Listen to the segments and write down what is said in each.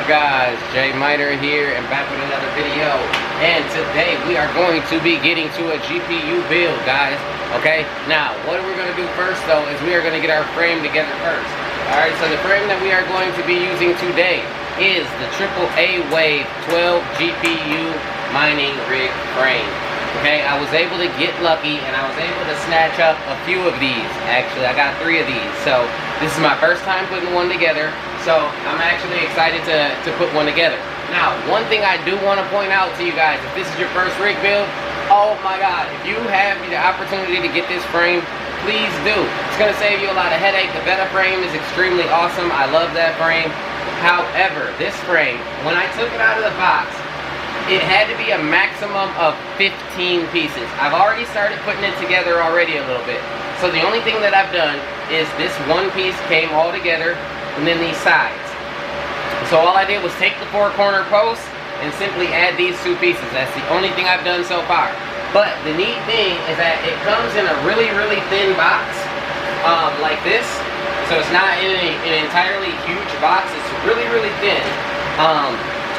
guys? J-Minerrr here and back with another video. And today we are going to be getting to a GPU build, guys. Okay, now what we're going to do first though is we are going to get our frame together first. Alright, so the frame that we are going to be using today is the AAA Wave 12 GPU mining rig frame. Okay, I was able to get lucky and I was able to snatch up a few of these. Actually, I got 3 of these. So this is my first time putting one together. So I'm actually excited to put one together. Now, one thing I do want to point out to you guys, if this is your first rig build, oh my God, if you have the opportunity to get this frame, please do. It's going to save you a lot of headache. The Wathi frame is extremely awesome. I love that frame. However, this frame, when I took it out of the box, it had to be a maximum of 15 pieces. I've already started putting it together already a little bit. So the only thing that I've done is this one piece came all together, and then these sides. So all I did was take the 4 corner posts and simply add these 2 pieces. That's the only thing I've done so far. But the neat thing is that it comes in a really, really thin box, like this. So it's not in an entirely huge box. It's really, really thin.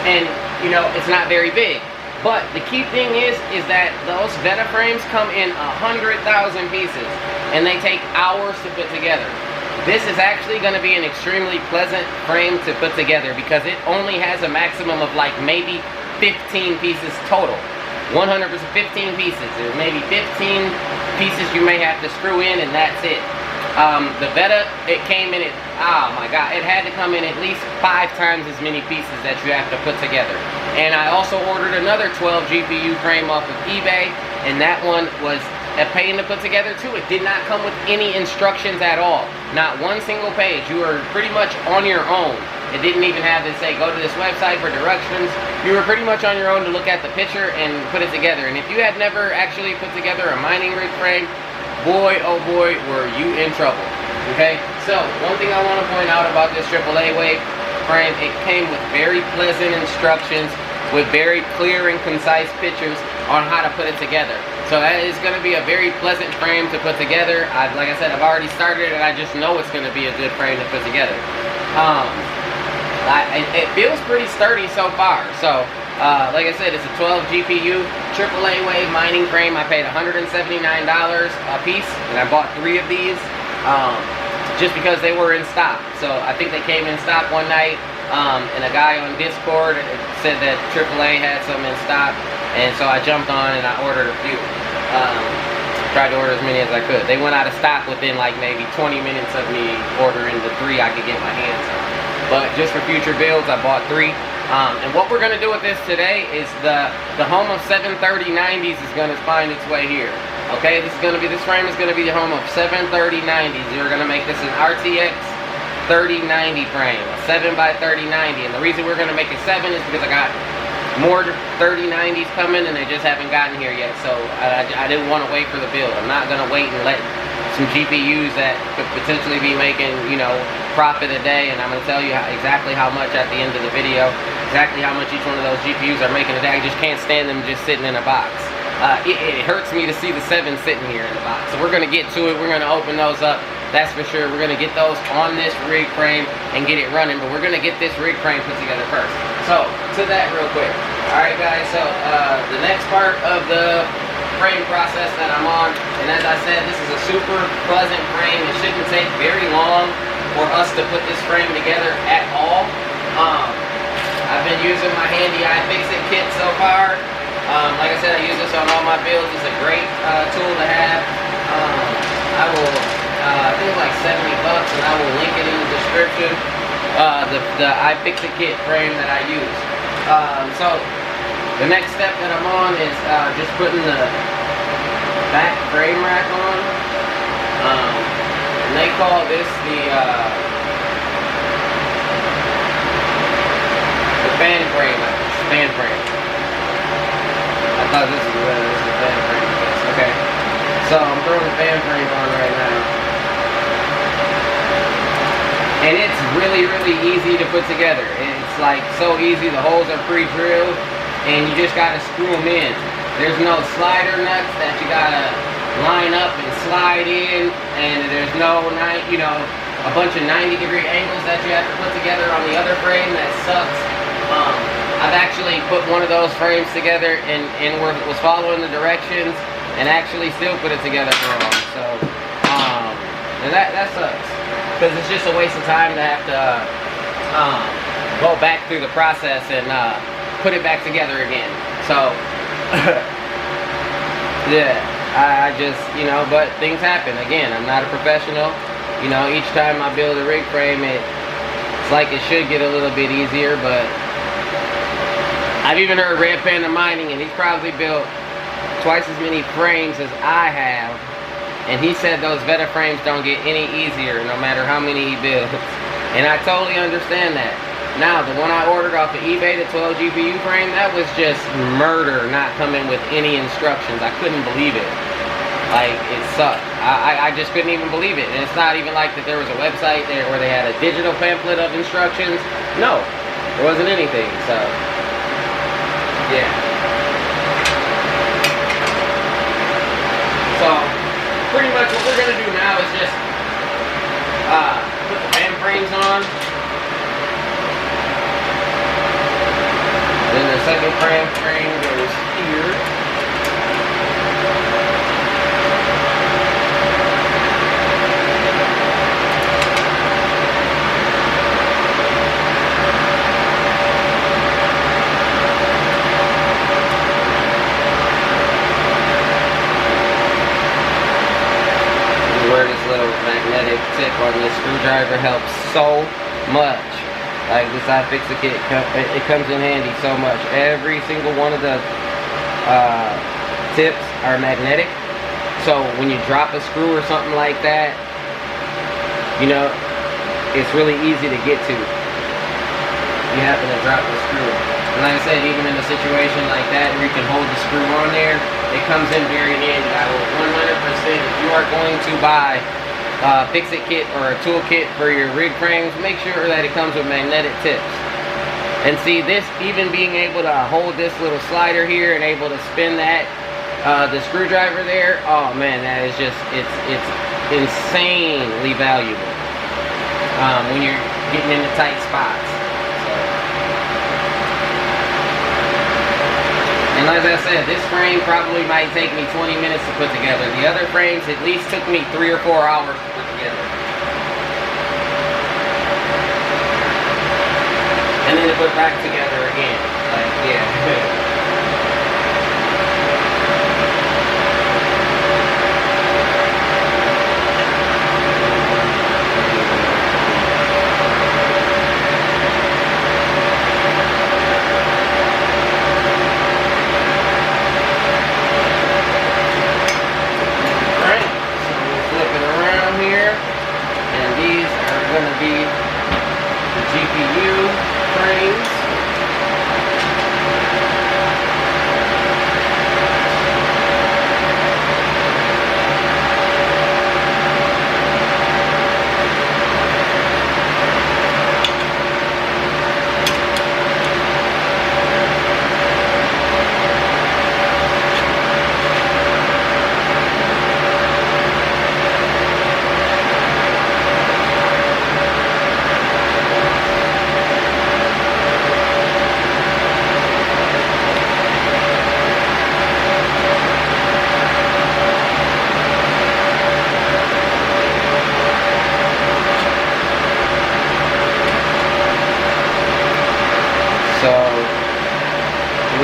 And you know, it's not very big. But the key thing is that those Wathi frames come in 100,000 pieces, and they take hours to put together. This is actually going to be an extremely pleasant frame to put together because it only has a maximum of like maybe 15 pieces total. 100% 15 pieces. There's maybe 15 pieces you may have to screw in, and that's it. The Wathi, it came in oh my God, it had to come in at least 5 times as many pieces that you have to put together. And I also ordered another 12 GPU frame off of eBay, and that one was a pain to put together too. It did not come with any instructions at all. Not one single page. You were pretty much on your own. It didn't even have to say, go to this website for directions. You were pretty much on your own to look at the picture and put it together. And if you had never actually put together a mining rig frame, boy, oh boy, were you in trouble. Okay? So, one thing I want to point out about this AAA Wave frame, it came with very pleasant instructions with very clear and concise pictures on how to put it together. So that is going to be a very pleasant frame to put together. Like I said, I've already started it, and I just know it's going to be a good frame to put together. It feels pretty sturdy so far. So, like I said, it's a 12 GPU AAA Wave mining frame. I paid $179 a piece, and I bought 3 of these just because they were in stock. So I think they came in stock one night, and a guy on Discord said that AAA had some in stock. And so I jumped on and I ordered a few. Tried to order as many as I could. They went out of stock within like maybe 20 minutes of me ordering the 3 I could get my hands on. But just for future builds, I bought 3. And what we're going to do with this today is the home of 73090s is going to find its way here. Okay, this frame is going to be the home of 73090s. We're going to make this an RTX 3090 frame, a 7x3090. And the reason we're going to make it 7 is because I got more 3090s coming and they just haven't gotten here yet. So I didn't want to wait for the build. I'm not going to wait and let some GPUs that could potentially be making, you know, profit a day, and I'm going to tell you exactly how much at the end of the video, exactly how much each one of those GPUs are making a day. I just can't stand them just sitting in a box. It hurts me to see the 7 sitting here in the box. So we're going to get to it. We're going to open those up. That's for sure. We're going to get those on this rig frame and get it running, but we're going to get this rig frame put together first. So, to that real quick. Alright guys, so the next part of the frame process that I'm on, and as I said, this is a super pleasant frame. It shouldn't take very long for us to put this frame together at all. I've been using my handy iFixit kit so far. Like I said, I use this on all my builds. It's a great tool to have. I think it's like 70 bucks, and I will link it in the description. The iFixit kit frame that I use. So the next step that I'm on is just putting the back frame rack on. And they call this the fan frame. Fan frame. I thought this was the fan frame. Okay. So I'm throwing the fan frame on right now. And it's really, really easy to put together. It's like so easy. The holes are pre-drilled, and you just gotta screw them in. There's no slider nuts that you gotta line up and slide in, and there's no, you know, a bunch of 90-degree angles that you have to put together on the other frame. That sucks. I've actually put one of those frames together and was following the directions and actually still put it together wrong. So, and that sucks, because it's just a waste of time to have to go back through the process and put it back together again. So, yeah, I just, you know, but things happen. Again, I'm not a professional. You know, each time I build a rig frame, it's like it should get a little bit easier, but I've even heard Red Panda Mining, and he's probably built twice as many frames as I have, and he said those Veta frames don't get any easier no matter how many he builds. And I totally understand that. Now, the one I ordered off of eBay, the 12 GPU frame, that was just murder, not coming with any instructions. I couldn't believe it. Like, it sucked. I just couldn't even believe it. And it's not even like that there was a website there where they had a digital pamphlet of instructions. No, there wasn't anything. So, yeah. So, pretty much what we're going to do now is just put the fan frames on. Then the second frame goes here. Where this little magnetic tip on this screwdriver helps so much. Like this iFixit kit, it comes in handy so much. Every single one of the tips are magnetic, so when you drop a screw or something like that, you know, it's really easy to get to. You happen to drop the screw. And like I said, even in a situation like that where you can hold the screw on there, it comes in very handy. I will 100%, if you are going to buy a fix-it kit or a tool kit for your rig frames, make sure that it comes with magnetic tips. And see, this, even being able to hold this little slider here and able to spin that, the screwdriver there, oh man, that is just, it's insanely valuable when you're getting into tight spots. And as I said, this frame probably might take me 20 minutes to put together. The other frames at least took me 3 or 4 hours to put together. And then to put back together again. Like, yeah.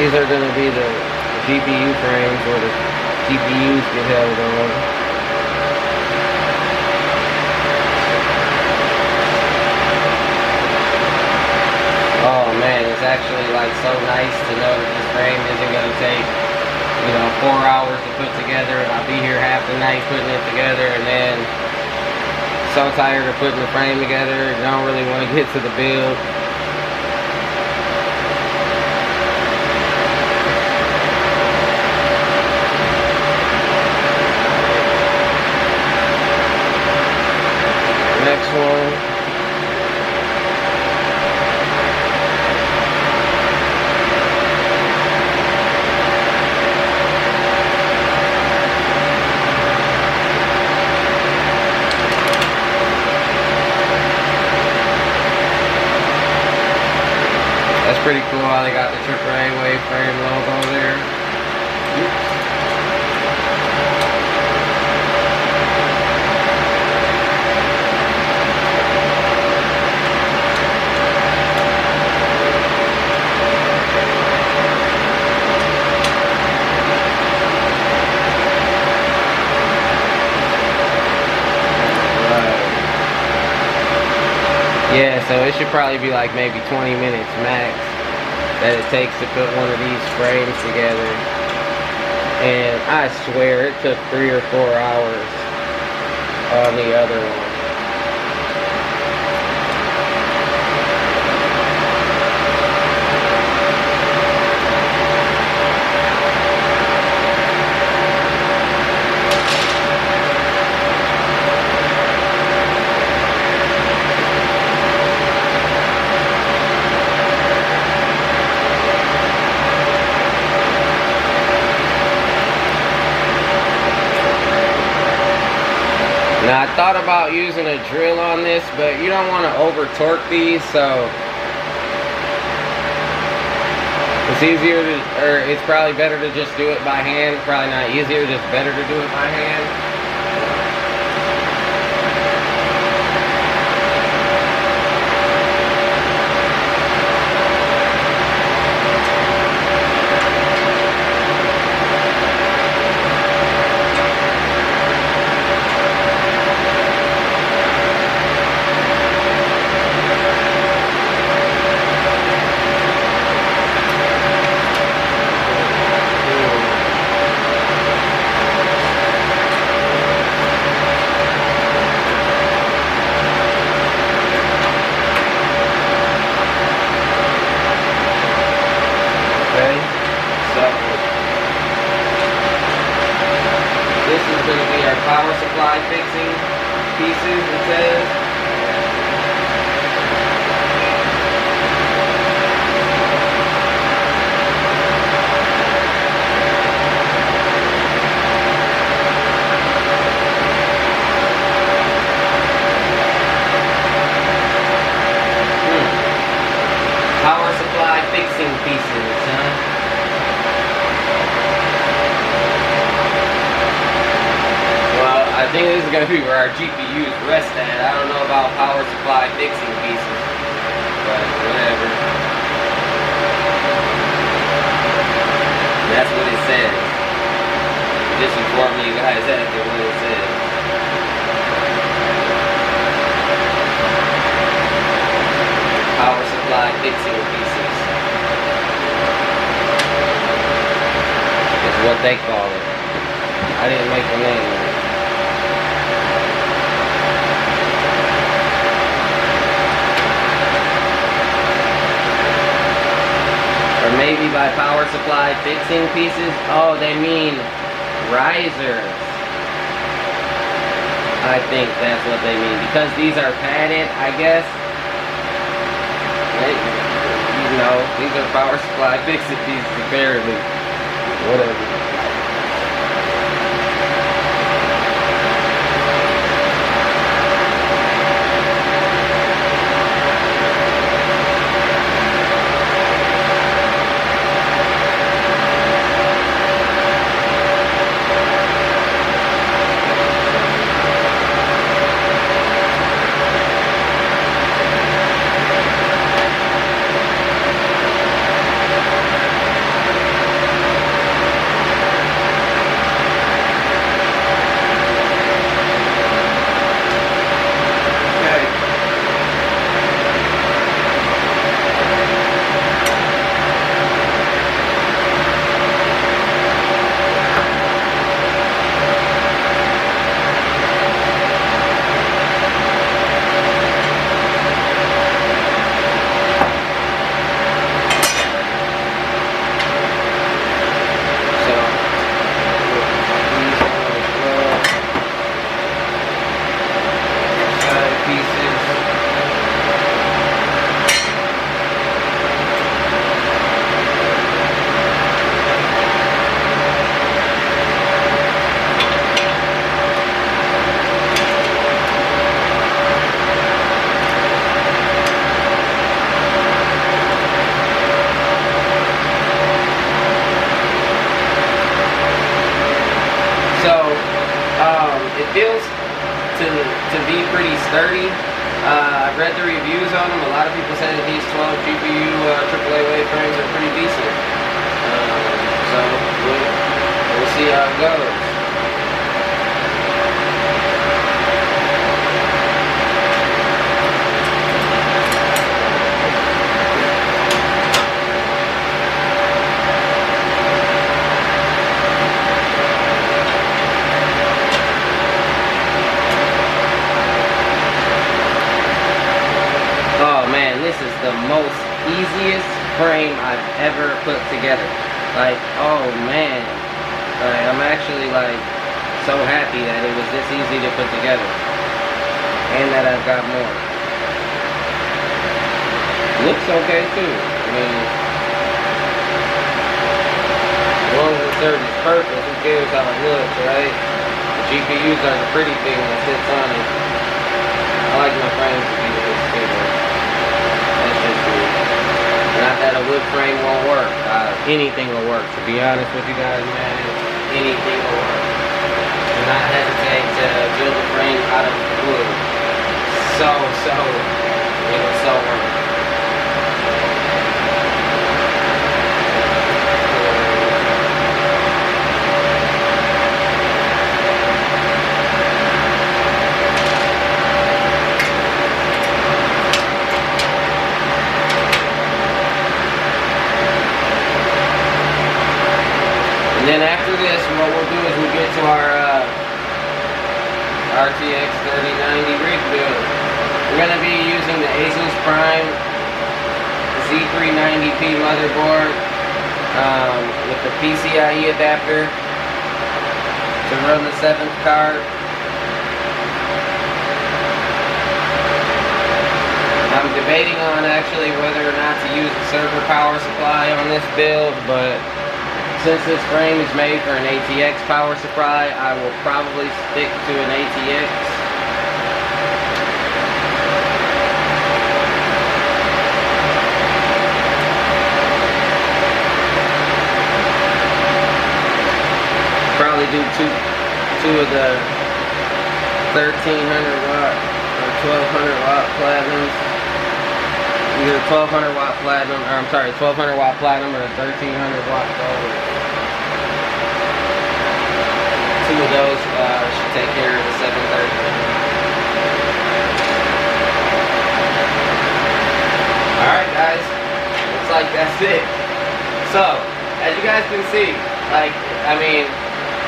These are going to be the GPU frames where the GPUs get held on. Oh man, it's actually like so nice to know that this frame isn't going to take, you know, 4 hours to put together, and I'll be here half the night putting it together, and then so tired of putting the frame together, don't really want to get to the build. Next one. Pretty cool how they got the AAA wave frame logo there. Oops. Yeah, so it should probably be like maybe 20 minutes max that it takes to put one of these frames together. And I swear it took 3 or 4 hours on the other one. Now I thought about using a drill on this, but you don't want to over torque these, so it's easier to, or it's probably better to just do it by hand. Probably not easier, just better to do it by hand. This is going to be our power supply fixing pieces, it says. Power supply fixing pieces, huh? I think this is going to be where our GPUs rest at. I don't know about power supply fixing pieces, but whatever. That's what it says. Just informing you guys that's what it says. Power supply fixing pieces is what they call it. I didn't make the name. Or maybe by power supply fixing pieces, oh, they mean risers. I think that's what they mean. Because these are padded, I guess. You know, these are power supply fixing pieces, apparently. Whatever. sturdy. I've read the reviews on them. A lot of people say that these 12 GPU AAA wave frames are pretty decent. So we'll see how it goes. Oh man, this is the most easiest frame I've ever put together. Like, oh man, like, I'm actually like so happy that it was this easy to put together, and that I've got more. Looks okay too. I mean, as long as it serves its purpose, who cares how it looks, right? The GPUs are the pretty thing that sits on it. I like my frames to be this too. That's just cool. Not that a wood frame won't work. Anything will work. To be honest with you guys, man, anything will work. Do not hesitate to build a frame out of wood. It'll so work. And then after this, what we'll do is we'll get to our RTX 3090 rig build. We're going to be using the Asus Prime Z390P motherboard with the PCIe adapter to run the 7th card. I'm debating on actually whether or not to use the server power supply on this build, but since this frame is made for an ATX power supply, I will probably stick to an ATX. Probably do two of the 1300 watt or 1200 watt platinums. Either 1200 watt platinum, or I'm sorry, 1200 watt platinum or a 1300 watt gold. Two of those should take care of the 730. Alright guys, looks like that's it. So, as you guys can see, like, I mean,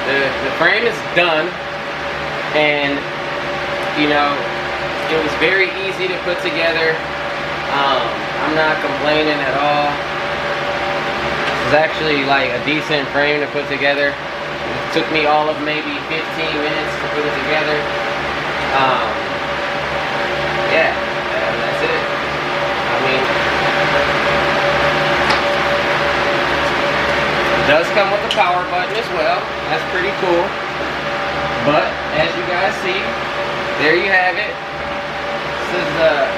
the frame is done, and, you know, it was very easy to put together. I'm not complaining at all. This is actually like a decent frame to put together. It took me all of maybe 15 minutes to put it together. Yeah, that's it. I mean, it does come with a power button as well. That's pretty cool. But as you guys see, there you have it. This is the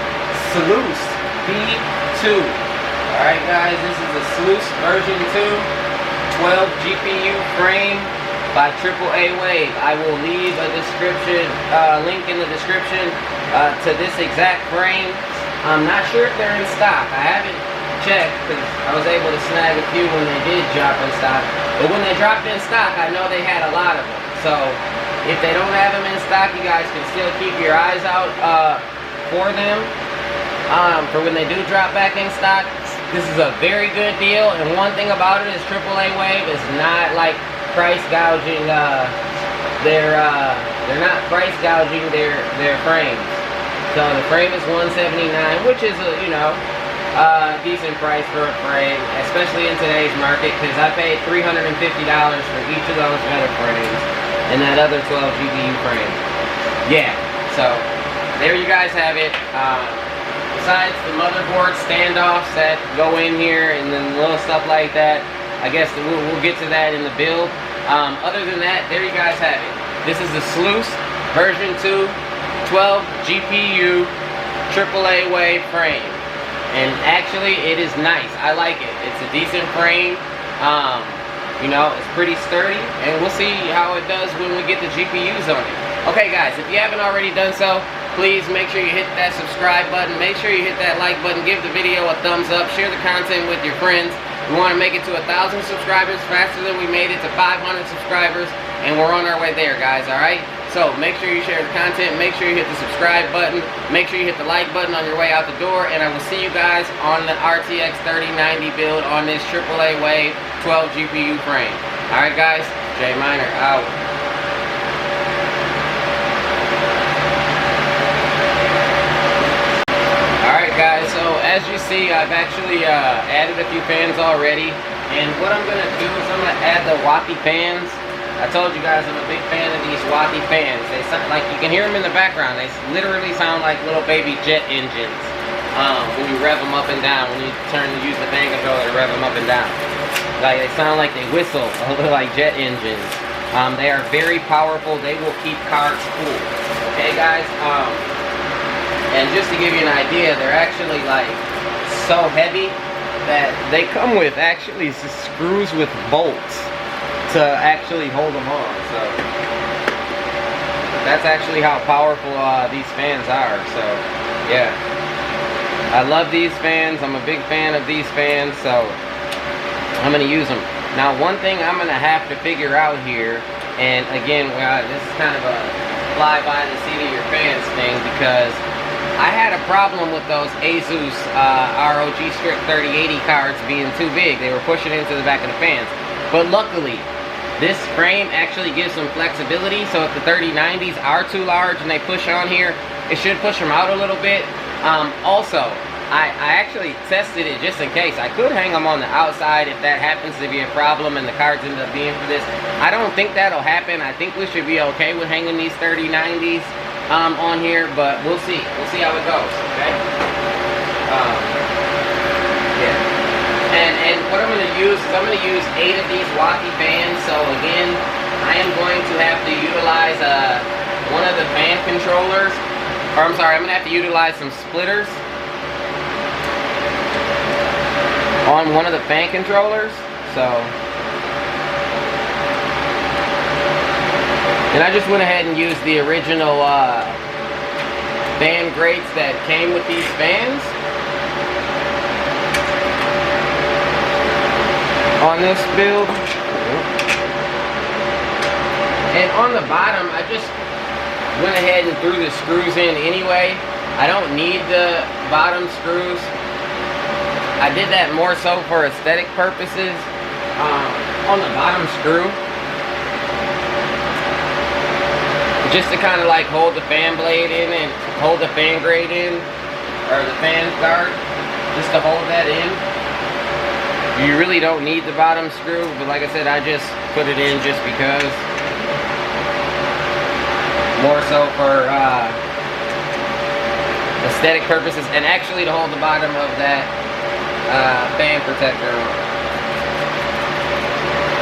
Sluice V2. Alright guys, this is a Sluice version 2 12 GPU frame by AAA Wave. I will leave a description link in the description to this exact frame. I'm not sure if they're in stock. I haven't checked because I was able to snag a few when they did drop in stock. But when they dropped in stock, I know they had a lot of them. So if they don't have them in stock, you guys can still keep your eyes out for them. For when they do drop back in stock. This is a very good deal, and one thing about it is AAA Wave is not like price gouging. They're not price gouging their frames. So the frame is $179, which is a decent price for a frame, especially in today's market. Because I paid $350 for each of those metal frames and that other 12 GPU frame. Yeah, so there you guys have it. Besides the motherboard standoffs that go in here and then little stuff like that, I guess we'll get to that in the build. Other than that, there you guys have it. This is the Sluice version 2 12 GPU AAA Wave frame, and actually it is nice. I like it. It's a decent frame. It's pretty sturdy, and we'll see how it does when we get the GPUs on it. Okay guys, if you haven't already done so, please make sure you hit that subscribe button. Make sure you hit that like button. Give the video a thumbs up. Share the content with your friends. We want to make it to 1,000 subscribers faster than we made it to 500 subscribers. And we're on our way there, guys, alright? So make sure you share the content. Make sure you hit the subscribe button. Make sure you hit the like button on your way out the door. And I will see you guys on the RTX 3090 build on this AAA Wave 12 GPU frame. Alright, guys. J-Minerrr out. Guys, so as you see, I've actually added a few fans already, and what I'm going to do is I'm going to add the Wathi fans. I told you guys I'm a big fan of these Wathi fans. They sound like, you can hear them in the background, they literally sound like little baby jet engines when you rev them up and down, when you use the fan controller to rev them up and down. Like, they sound like they whistle, a little like jet engines. They are very powerful. They will keep cars cool. Okay, guys? And just to give you an idea, they're actually like so heavy that they come with actually screws with bolts to actually hold them on. So that's actually how powerful these fans are. So yeah, I love these fans. I'm a big fan of these fans, so I'm going to use them. Now, one thing I'm going to have to figure out here, and again, this is kind of a fly by the seat of your pants thing, because I had a problem with those Asus ROG Strict 3080 cards being too big. They were pushing into the back of the fans. But luckily, this frame actually gives some flexibility, so if the 3090s are too large and they push on here, it should push them out a little bit. Also, I actually tested it just in case. I could hang them on the outside if that happens to be a problem and the cards end up being for this. I don't think that'll happen. I think we should be okay with hanging these 3090s on here, but we'll see. We'll see how it goes, okay? Yeah. And what I'm going to use is I'm going to use 8 of these Wathi fans. So again, I am going to have to utilize one of the fan controllers. Or I'm sorry, I'm going to have to utilize some splitters on one of the fan controllers. So, and I just went ahead and used the original fan grates that came with these fans on this build. And on the bottom, I just went ahead and threw the screws in anyway. I don't need the bottom screws. I did that more so for aesthetic purposes. On the bottom screw, just to kind of like hold the fan blade in and hold the fan grate in, or the fan guard, just to hold that in. You really don't need the bottom screw, but like I said, I just put it in just because. More so for aesthetic purposes, and actually to hold the bottom of that fan protector on.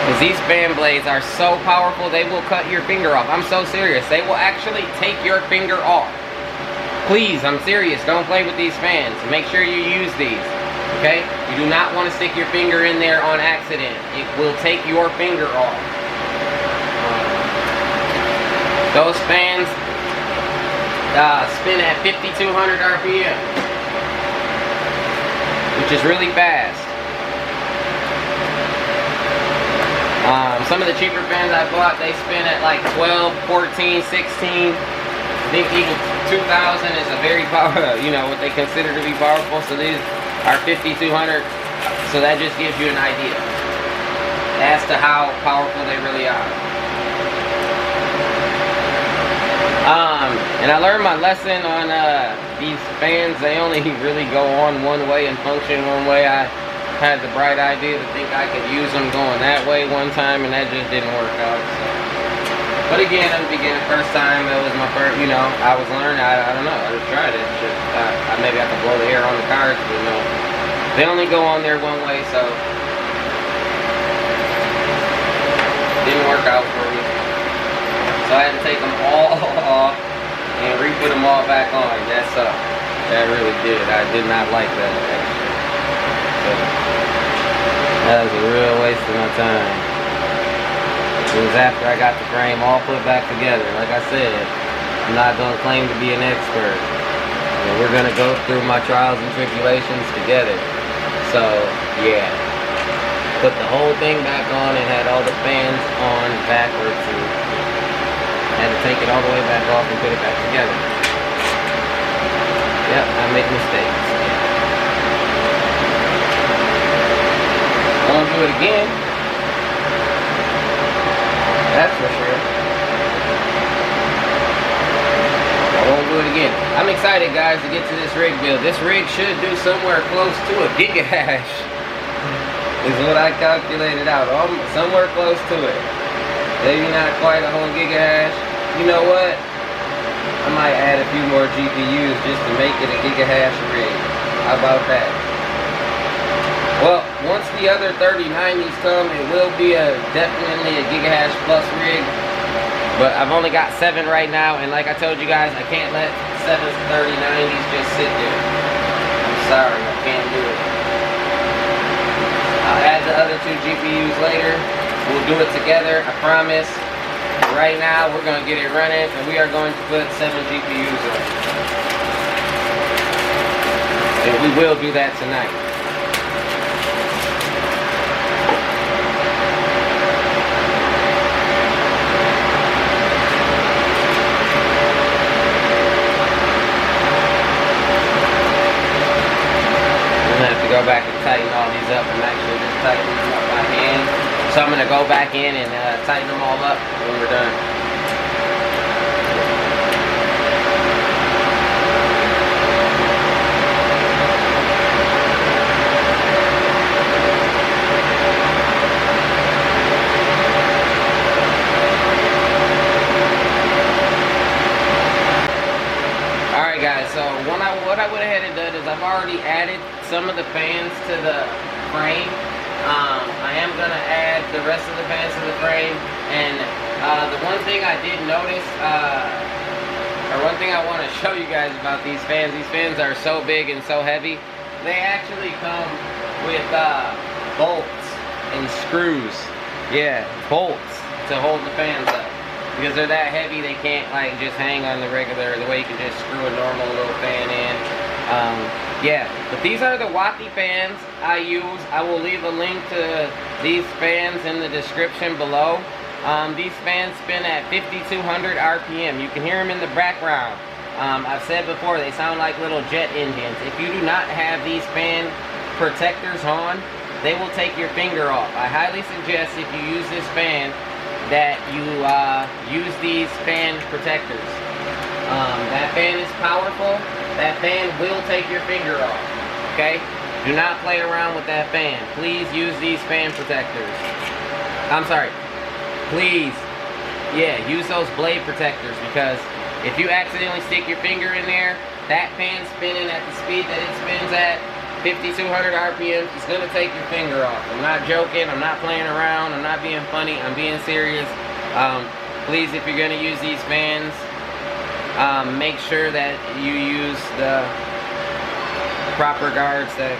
Because these fan blades are so powerful, they will cut your finger off. I'm so serious. They will actually take your finger off. Please, I'm serious. Don't play with these fans. Make sure you use these. Okay? You do not want to stick your finger in there on accident. It will take your finger off. Those fans spin at 5,200 RPM, which is really fast. Some of the cheaper fans I bought, they spin at like 12, 14, 16. I think even 2,000 is a very powerful, you know, what they consider to be powerful. So these are 5,200. So that just gives you an idea as to how powerful they really are. And I learned my lesson on these fans. They only really go on one way and function one way. I had the bright idea to think I could use them going that way one time, and that just didn't work out. So. But again, I'm beginning first time. It was my first, you know, I was learning. I don't know. I just tried it. Just, I maybe have to blow the air on the cards, but no. They only go on there one way, so didn't work out for me. So I had to take them all off and re-put them all back on. That sucked. That really did. I did not like that actually. So that was a real waste of my time. It was after I got the frame all put back together. Like I said, I'm not gonna claim to be an expert. We're gonna go through my trials and tribulations together. So yeah, put the whole thing back on and had all the fans on backwards and had to take it all the way back off and put it back together. Yep, I make mistakes. I won't do it again. That's for sure. I won't do it again. I'm excited, guys, to get to this rig build. This rig should do somewhere close to a gigahash. Is what I calculated out. Somewhere close to it. Maybe not quite a whole gigahash. You know what? I might add a few more GPUs just to make it a gigahash rig. How about that? Well, once the other 3090s come, it will be definitely a gigahash plus rig. But I've only got 7 right now, and like I told you guys, I can't let 7 3090s just sit there. I'm sorry, I can't do it. I'll add the other 2 GPUs later. We'll do it together, I promise. Right now, we're going to get it running, and we are going to put 7 GPUs on. And we will do that tonight. Go back and tighten all these up. I'm actually just tightening them up by hand. So I'm going to go back in and tighten them all up when we're done. Alright guys, so what I went ahead and done is I've already added some of the fans to the frame. I am going to add the rest of the fans to the frame, and the one thing I did notice, or one thing I want to show you guys about these fans are so big and so heavy. They actually come with bolts and screws. Yeah, bolts to hold the fans up. Because they're that heavy, they can't like just hang on the regular, the way you can just screw a normal little fan in. Yeah, but these are the Wathi fans I use. I will leave a link to these fans in the description below. These fans spin at 5,200 RPM. You can hear them in the background. I've said before, they sound like little jet engines. If you do not have these fan protectors on, they will take your finger off. I highly suggest if you use this fan that you use these fan protectors. That fan is powerful. That fan will take your finger off, okay? Do not play around with that fan. Please use these fan protectors. I'm sorry. Please, yeah, use those blade protectors, because if you accidentally stick your finger in there, that fan spinning at the speed that it spins at, 5,200 RPM, it's gonna take your finger off. I'm not joking, I'm not playing around, I'm not being funny, I'm being serious. Please, if you're gonna use these fans, make sure that you use the proper guards that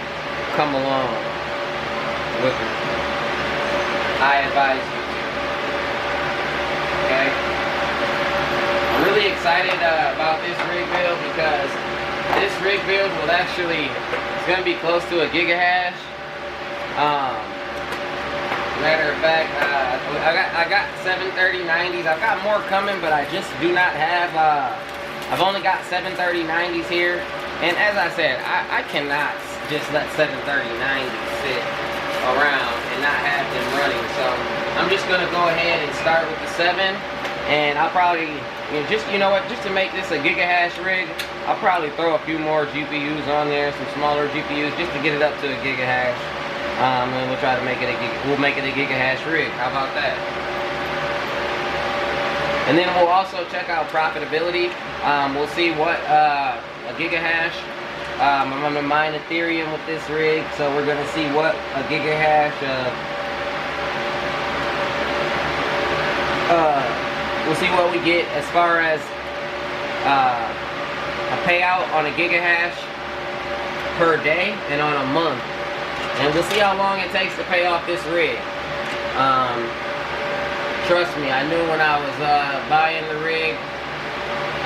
come along with them. I advise you to. Okay? I'm really excited about this rig build, because this rig build will actually, it's going to be close to a gigahash. Matter of fact, I got 73090s. I've got more coming, but I just do not have, I've only got 73090s here. And as I said, I cannot just let 73090s sit around and not have them running. So I'm just going to go ahead and start with the 7. And I'll probably, you know what, just to make this a gigahash rig, I'll probably throw a few more GPUs on there, some smaller GPUs, just to get it up to a gigahash. And we'll try to make it we'll make it a gigahash rig. How about that? And then we'll also check out profitability. We'll see what a gigahash. I'm gonna mine Ethereum with this rig, so we're gonna see what a gigahash. We'll see what we get as far as a payout on a gigahash per day and on a month. And we'll see how long it takes to pay off this rig. Trust me, I knew when I was buying the rig,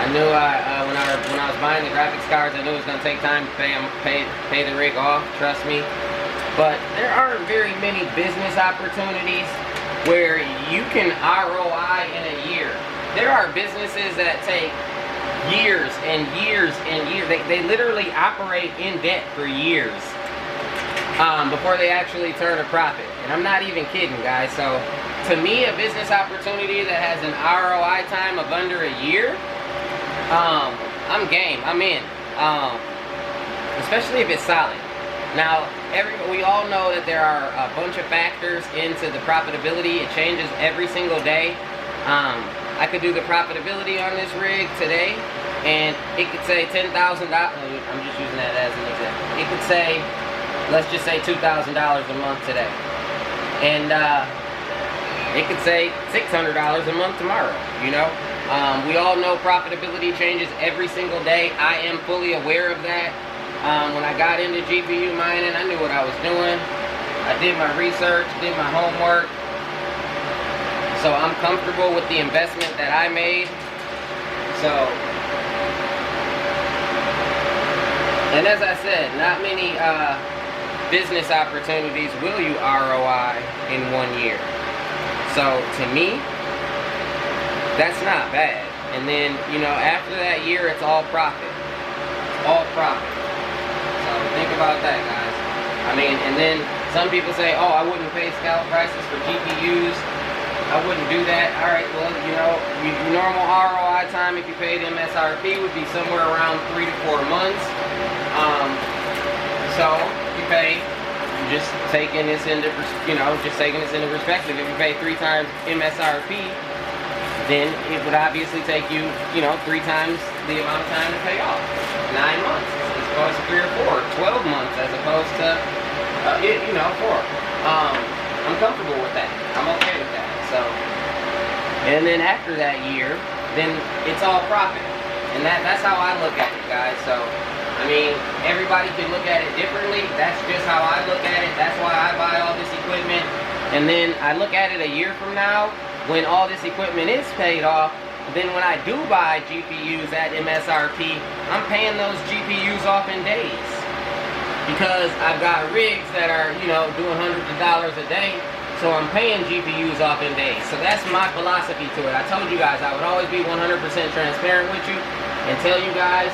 I knew when I was buying the graphics cards, I knew it was gonna take time to pay the rig off. Trust me. But there aren't very many business opportunities where you can ROI in a year. There are businesses that take years and years and years. They literally operate in debt for years before they actually turn a profit. And I'm not even kidding, guys. So to me, a business opportunity that has an ROI time of under a year, I'm game. I'm in. Especially if it's solid. Now, we all know that there are a bunch of factors into the profitability. It changes every single day. I could do the profitability on this rig today, and it could say $10,000. I'm just using that as an example. It could say, let's just say $2,000 a month today, and it could say $600 a month tomorrow. You know, we all know profitability changes every single day. I am fully aware of that. When I got into GPU mining, I knew what I was doing. I did my research, did my homework. So I'm comfortable with the investment that I made. So, and as I said, not many business opportunities will you ROI in 1 year. So to me, that's not bad. And then, you know, after that year, it's all profit. It's all profit. So think about that, guys. I mean, and then some people say, oh, I wouldn't pay scalp prices for GPUs. I wouldn't do that. All right, well, you know, your normal ROI time if you paid MSRP would be somewhere around 3 to 4 months. So you pay, just taking this into, perspective. If you pay 3 times MSRP, then it would obviously take you, 3 times the amount of time to pay off. 9 months as opposed to 3 or 4. 12 months as opposed to, 4. I'm comfortable with that. I'm okay with that. So, and then after that year, then it's all profit. And that's how I look at it, guys. So, I mean, everybody can look at it differently. That's just how I look at it. That's why I buy all this equipment. And then I look at it a year from now, when all this equipment is paid off, then when I do buy GPUs at MSRP, I'm paying those GPUs off in days. Because I've got rigs that are, doing hundreds of dollars a day, so I'm paying GPUs off in days. So that's my philosophy to it. I told you guys I would always be 100% transparent with you and tell you guys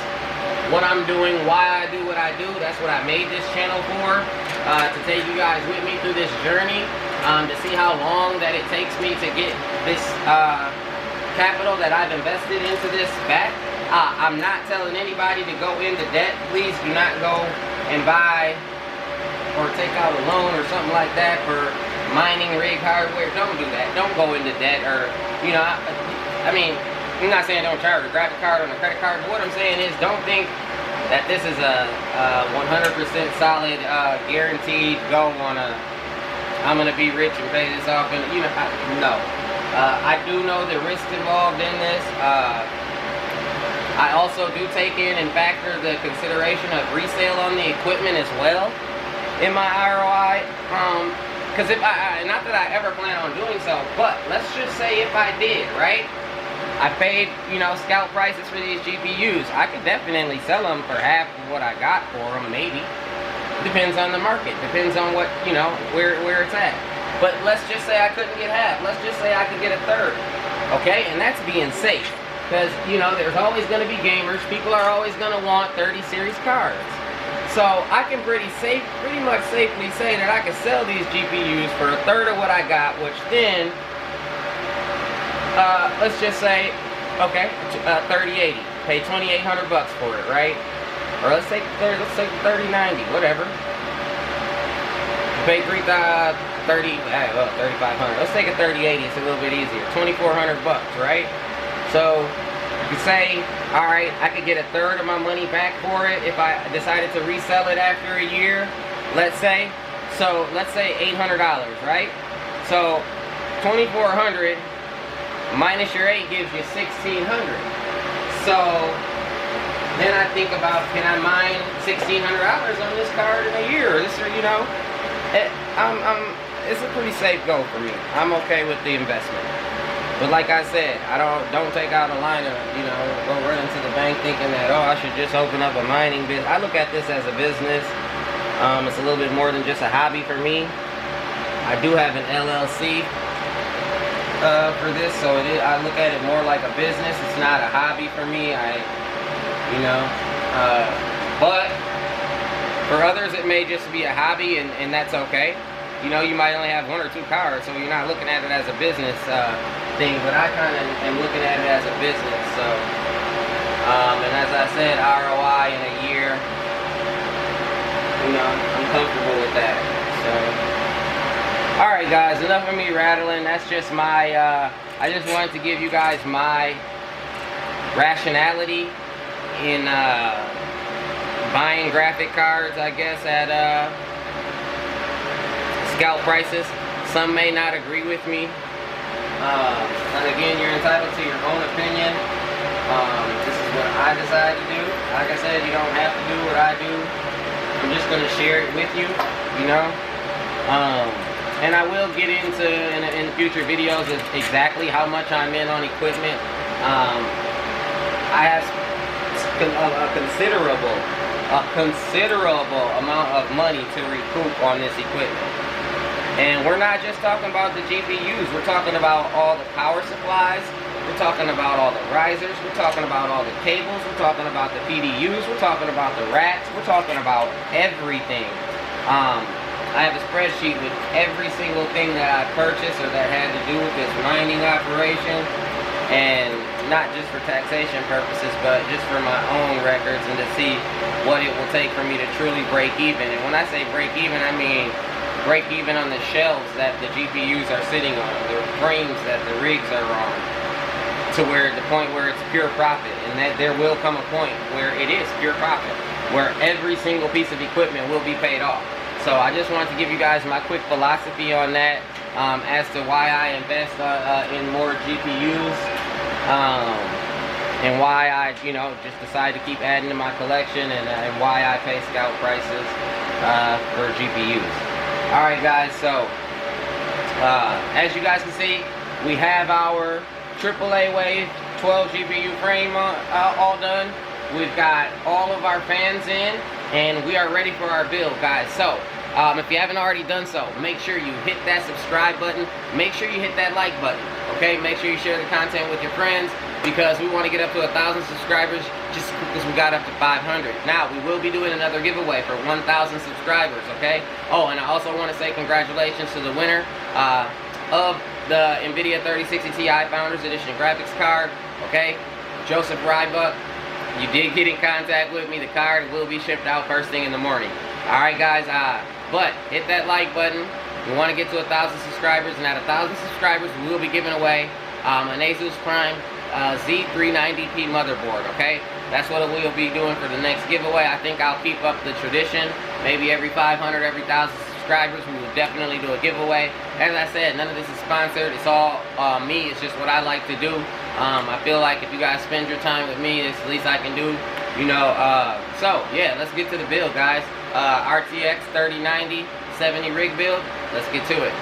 what I'm doing, why I do what I do. That's what I made this channel for, to take you guys with me through this journey, to see how long that it takes me to get this capital that I've invested into this back. I'm not telling anybody to go into debt. Please do not go and buy or take out a loan or something like that for mining rig hardware. Don't do that. Don't go into debt, or I mean, I'm not saying don't charge a graphic card on a credit card, but what I'm saying is don't think that this is a 100% solid guaranteed go on a I'm gonna be rich and pay this off, and no. I do know the risks involved in this. I also do take in and factor the consideration of resale on the equipment as well in my ROI. Because not that I ever plan on doing so, but let's just say if I did, right? I paid, scalp prices for these GPUs. I could definitely sell them for half of what I got for them, maybe. Depends on the market. Depends on what, where it's at. But let's just say I couldn't get half. Let's just say I could get a third. Okay? And that's being safe. Because, there's always going to be gamers. People are always going to want 30 series cards. So I can pretty much safely say that I can sell these GPUs for a third of what I got, which then, let's just say, okay, 3080, pay $2,800 for it, right? Or let's take 3090, whatever. Pay $3,500. Let's take a 3080. It's a little bit easier. $2,400, right? So you could say, all right, I could get a third of my money back for it if I decided to resell it after a year. Let's say, let's say $800, right? So $2,400 minus your 8 gives you $1,600. So then I think about, can I mine $1,600 on this card in a year? It's a pretty safe go for me. I'm okay with the investment. But like I said, I don't take out a line of, you know, go run into the bank thinking that, oh, I should just open up a mining business. I look at this as a business. It's a little bit more than just a hobby for me. I do have an LLC for this, so I look at it more like a business. It's not a hobby for me. But for others, it may just be a hobby, and that's okay. You know, you might only have 1 or 2 cars, so you're not looking at it as a business thing, but I kind of am looking at it as a business. So, and as I said, ROI in a year, you know, I'm comfortable with that. So, all right, guys, enough of me rattling. That's just my, I just wanted to give you guys my rationality in buying graphic cards, I guess, at scout prices. Some may not agree with me, and again, you're entitled to your own opinion. This is what I decide to do. Like I said, you don't have to do what I do. I'm just going to share it with you, you know. And I will get into in future videos exactly how much I'm in on equipment. I have a considerable amount of money to recoup on this equipment. And we're not just talking about the GPUs, we're talking about all the power supplies, we're talking about all the risers, we're talking about all the cables, we're talking about the PDUs, we're talking about the racks, we're talking about everything. I have a spreadsheet with every single thing that I purchased or that had to do with this mining operation, and not just for taxation purposes, but just for my own records and to see what it will take for me to truly break even. And when I say break even, I mean break even on the shelves that the GPUs are sitting on, the frames that the rigs are on, to where the point where it's pure profit. And that there will come a point where it is pure profit, where every single piece of equipment will be paid off. So I just wanted to give you guys my quick philosophy on that, as to why I invest in more GPUs, and why I, you know, just decide to keep adding to my collection, and why I pay scout prices for GPUs. Alright guys, so as you guys can see, we have our AAA wave 12 GPU frame all done. We've got all of our fans in, and we are ready for our build, guys. So if you haven't already done so, make sure you hit that subscribe button, make sure you hit that like button, okay? Make sure you share the content with your friends, because we want to get up to 1,000 subscribers just because we got up to 500. Now, we will be doing another giveaway for 1,000 subscribers, okay? Oh, and I also want to say congratulations to the winner of the NVIDIA 3060 Ti Founders Edition graphics card, okay? Joseph Rybuck, you did get in contact with me. The card will be shipped out first thing in the morning. Alright guys, but hit that like button. We want to get to 1,000 subscribers, and at 1,000 subscribers, we will be giving away an Asus Prime Z390P motherboard, okay? That's what we'll be doing for the next giveaway. I think I'll keep up the tradition. Maybe every 500, every 1,000 subscribers, we will definitely do a giveaway. As I said, none of this is sponsored. It's all me. It's just what I like to do. I feel like if you guys spend your time with me, it's the least I can do, you know. So, yeah, let's get to the build, guys. RTX 3090 70 rig build. Let's get to it.